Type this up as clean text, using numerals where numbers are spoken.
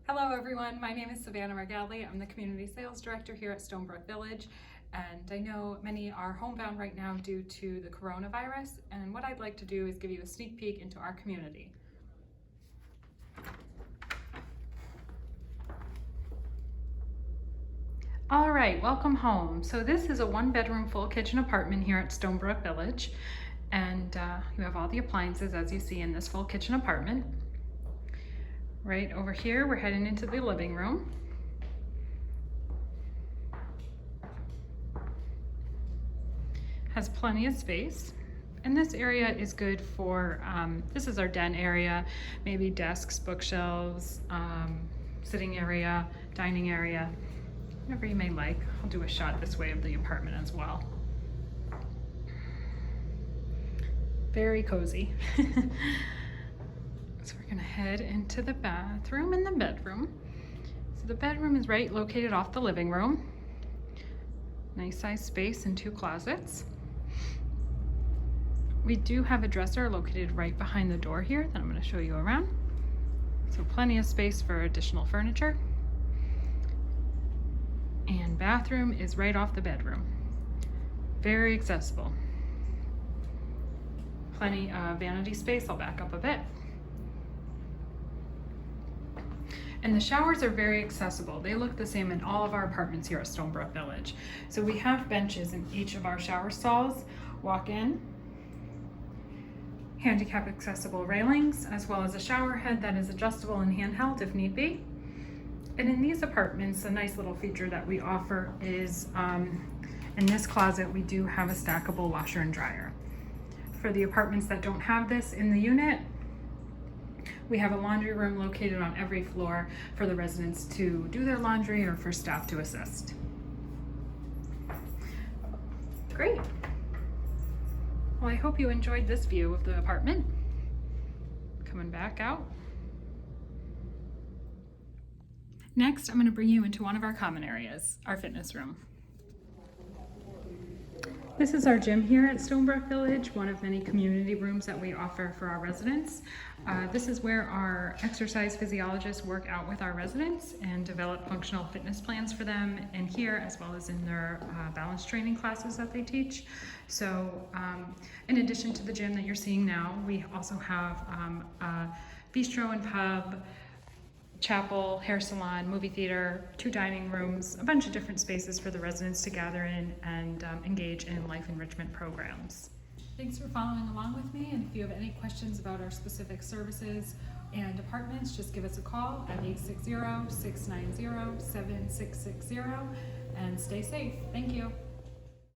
Hello everyone, my name is Savannah Margalli. I'm the Community Sales Director here at Stonebrook Village, and I know many are homebound right now due to the coronavirus, and what I'd like to do is give you a sneak peek into our community. All right, welcome home. So this is a one-bedroom full kitchen apartment here at Stonebrook Village, and you have all the appliances as you see in this full kitchen apartment. Right over here, we're heading into the living room. Has plenty of space. And this area is good for, this is our den area, maybe desks, bookshelves, sitting area, dining area, whatever you may like. I'll do a shot this way of the apartment as well. Very cozy. So we're gonna head into the bathroom and the bedroom. So the bedroom is right located off the living room. Nice size space and 2 closets. We do have a dresser located right behind the door here that I'm gonna show you around. So plenty of space for additional furniture. And bathroom is right off the bedroom. Very accessible. Plenty of vanity space. I'll back up a bit. And the showers are very accessible. They look the same in all of our apartments here at Stonebrook Village. So we have benches in each of our shower stalls. Walk in, handicap accessible railings, as well as a shower head that is adjustable and handheld if need be. And in these apartments, a nice little feature that we offer is in this closet, we do have a stackable washer and dryer. For the apartments that don't have this in the unit, we have a laundry room located on every floor for the residents to do their laundry or for staff to assist. Great. Well, I hope you enjoyed this view of the apartment. Coming back out. Next, I'm going to bring you into one of our common areas, our fitness room. This is our gym here at Stonebrook Village, one of many community rooms that we offer for our residents. This is where our exercise physiologists work out with our residents and develop functional fitness plans for them in here, as well as in their balance training classes that they teach. So in addition to the gym that you're seeing now, we also have a bistro and pub, chapel, hair salon, movie theater, 2 dining rooms, a bunch of different spaces for the residents to gather in and engage in life enrichment programs. Thanks for following along with me, and if you have any questions about our specific services and apartments, just give us a call at 860-690-7660 and stay safe. Thank you.